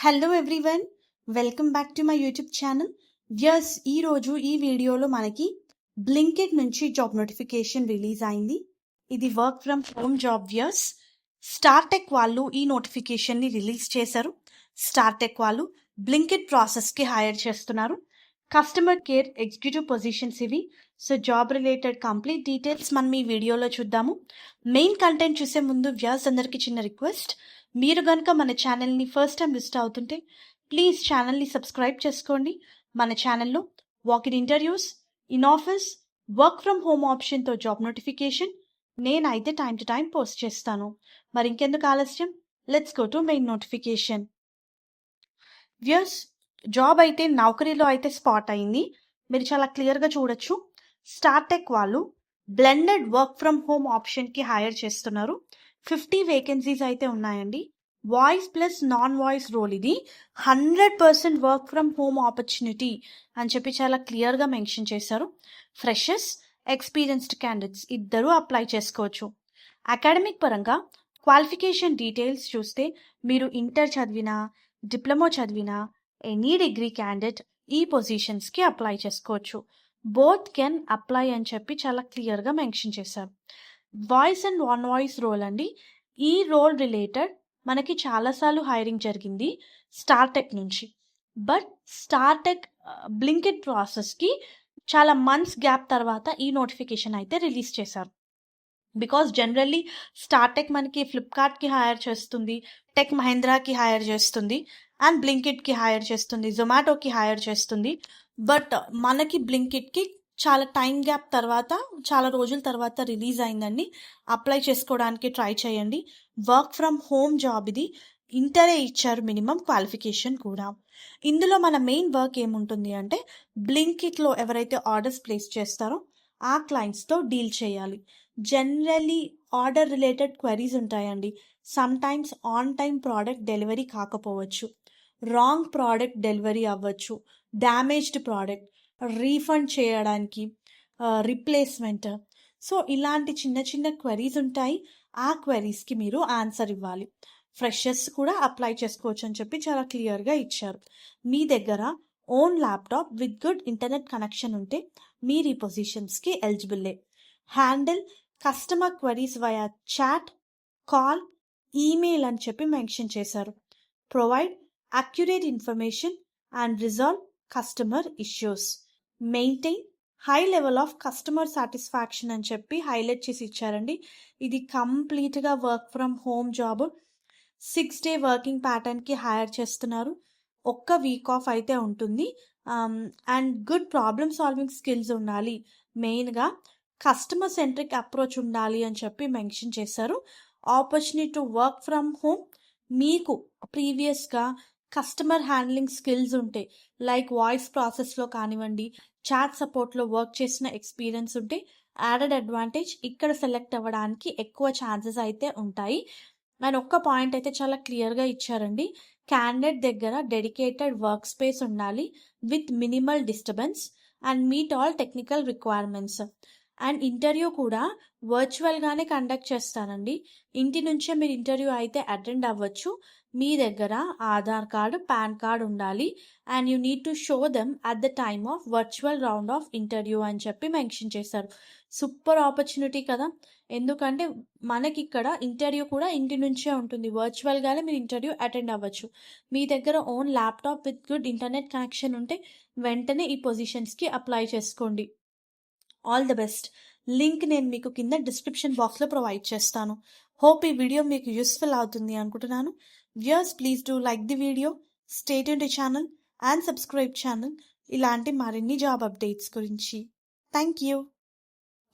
Hello everyone, welcome back to my YouTube channel. ఈరోజు ఈ వీడియోలో మనకి బ్లింకిట్ నుంచి జాబ్ నోటిఫికేషన్ రిలీజ్ అయింది. ఇది work from home job. Startek వాళ్ళు ఈ నోటిఫికేషన్ని రిలీజ్ చేశారు. స్టార్టెక్ వాళ్ళు బ్లింకిట్ ప్రాసెస్కి హైర్ చేస్తున్నారు. కస్టమర్ కేర్ ఎగ్జిక్యూటివ్ పొజిషన్స్ ఇవి. So job related complete details మనం ఈ వీడియోలో చూద్దాము. మెయిన్ కంటెంట్ చూసే ముందు అందరికీ చిన్న రిక్వెస్ట్, మీరు కనుక మన ఛానల్ని ఫస్ట్ టైం విజిట్ అవుతుంటే ప్లీజ్ ఛానల్ని సబ్స్క్రైబ్ చేసుకోండి. మన ఛానల్లో walk-in interviews, in office, work from home ఆప్షన్తో జాబ్ నోటిఫికేషన్ నేనైతే టైం టు టైం పోస్ట్ చేస్తాను. మరి ఇంకెందుకు ఆలస్యం, let's go to main notification. Job అయితే నౌకరీలో అయితే స్పాట్ అయింది. మీరు చాలా క్లియర్గా చూడొచ్చు. స్టార్టెక్ వాళ్ళు బ్లెండెడ్ వర్క్ ఫ్రమ్ హోమ్ ఆప్షన్కి హైర్ చేస్తున్నారు. 50 వేకెన్సీస్ అయితే ఉన్నాయండి. Voice plus non voice role. ఇది 100% వర్క్ ఫ్రమ్ హోమ్ ఆపర్చునిటీ అని చెప్పి చాలా క్లియర్గా మెన్షన్ చేశారు. ఫ్రెషర్స్, ఎక్స్పీరియన్స్డ్ క్యాండిడేట్స్ ఇద్దరూ అప్లై చేసుకోవచ్చు. అకాడమిక్ పరంగా క్వాలిఫికేషన్ డీటెయిల్స్ చూస్తే మీరు ఇంటర్ చదివినా, డిప్లొమా చదివినా, ఎనీ డిగ్రీ క్యాండిడేట్ ఈ పొజిషన్స్కి అప్లై చేసుకోవచ్చు. బోత్ కెన్ అప్లై అని చెప్పి చాలా క్లియర్గా మెన్షన్ చేశారు. Voice and non voice role అండి. ఈ రోల్ రిలేటెడ్ మనకి చాలాసార్లు హైరింగ్ జరిగింది స్టార్టెక్ నుంచి. బట్ స్టార్టెక్ బ్లింకిట్ ప్రాసెస్కి చాలా మంత్స్ గ్యాప్ తర్వాత ఈ నోటిఫికేషన్ అయితే రిలీజ్ చేశారు. బికాస్ జనరల్లీ స్టార్టెక్ మనకి ఫ్లిప్కార్ట్కి హైర్ చేస్తుంది, టెక్ మహీంద్రాకి హైర్ చేస్తుంది, అండ్ బ్లింకిట్కి హైర్ చేస్తుంది, జొమాటోకి హైర్ చేస్తుంది. బట్ మనకి బ్లింకిట్కి చాలా టైం గ్యాప్ తర్వాత, చాలా రోజుల తర్వాత రిలీజ్ అయిందండి. అప్లై చేసుకోవడానికి ట్రై చేయండి. వర్క్ ఫ్రమ్ హోమ్ జాబ్ ఇది. ఇంటరే ఇచ్చారు మినిమం క్వాలిఫికేషన్ కూడా. ఇందులో మన మెయిన్ వర్క్ ఏముంటుంది అంటే బ్లింకిట్లో ఎవరైతే ఆర్డర్స్ ప్లేస్ చేస్తారో ఆ క్లయింట్స్తో డీల్ చేయాలి. జనరల్లీ ఆర్డర్ రిలేటెడ్ క్వెరీస్ ఉంటాయండి. Some times on time product delivery కాకపోవచ్చు, రాంగ్ ప్రోడక్ట్ డెలివరీ అవ్వచ్చు, డ్యామేజ్డ్ ప్రోడక్ట్ రీఫండ్ చేయడానికి, రిప్లేస్మెంట్. సో ఇలాంటి చిన్న చిన్న క్వెరీస్ ఉంటాయి. ఆ క్వెరీస్కి మీరు ఆన్సర్ ఇవ్వాలి. ఫ్రెషర్స్ కూడా అప్లై చేసుకోవచ్చు అని చెప్పి చాలా క్లియర్గా ఇచ్చారు. మీ దగ్గర own laptop with good internet connection ఉంటే మీరు ఈ పొజిషన్స్కి ఎలిజిబుల్లే. Handle customer queries via chat, call, email అని చెప్పి మెన్షన్ చేశారు. Provide accurate information and resolve customer issues. Maintain high level of customer satisfaction అని చెప్పి హైలైట్ చేసి ఇచ్చారండి. ఇది కంప్లీట్గా work from home job. 6 day working ప్యాటర్న్కి హైర్ చేస్తున్నారు. ఒక్క వీక్ ఆఫ్ అయితే ఉంటుంది. And good problem solving skills ఉండాలి. మెయిన్గా కస్టమర్ సెంట్రిక్ అప్రోచ్ ఉండాలి అని చెప్పి మెన్షన్ చేశారు. Opportunity to work from home. మీకు ప్రీవియస్గా కస్టమర్ హ్యాండ్లింగ్ స్కిల్స్ ఉంటే, లైక్ వాయిస్ ప్రాసెస్లో కానివ్వండి, చాట్ సపోర్ట్లో వర్క్ చేసిన ఎక్స్పీరియన్స్ ఉంటే యాడెడ్ అడ్వాంటేజ్. ఇక్కడ సెలెక్ట్ అవ్వడానికి ఎక్కువ ఛాన్సెస్ అయితే ఉంటాయి. అండ్ ఒక్క పాయింట్ అయితే చాలా క్లియర్గా ఇచ్చారండి. క్యాండిడేట్ దగ్గర డెడికేటెడ్ వర్క్ స్పేస్ ఉండాలి with minimal disturbance and meet all technical requirements. And interview కూడా వర్చువల్గానే కండక్ట్ చేస్తానండి. ఇంటి నుంచే మీరు ఇంటర్వ్యూ అయితే అటెండ్ అవ్వచ్చు. మీ దగ్గర ఆధార్ కార్డు, పాన్ కార్డ్ ఉండాలి. And you need to show them at the time of virtual round of interview అని చెప్పి మెన్షన్ చేశారు. సూపర్ ఆపర్చునిటీ కదా. ఎందుకంటే మనకి ఇక్కడ ఇంటర్వ్యూ కూడా ఇంటి నుంచే ఉంటుంది. వర్చువల్గానే మీరు ఇంటర్వ్యూ అటెండ్ అవ్వచ్చు. మీ దగ్గర own laptop with good internet connection ఉంటే వెంటనే ఈ పొజిషన్స్కి అప్లై చేసుకోండి. All the best. లింక్ నేను మీకు కింద డిస్క్రిప్షన్ బాక్స్లో ప్రొవైడ్ చేస్తాను. హోప్ ఈ వీడియో మీకు యూస్ఫుల్ అవుతుంది అనుకుంటున్నాను. Please do like the video, stay tuned to channel and subscribe channel ఇలాంటి మరిన్ని జాబ్ అప్డేట్స్ గురించి. Thank you.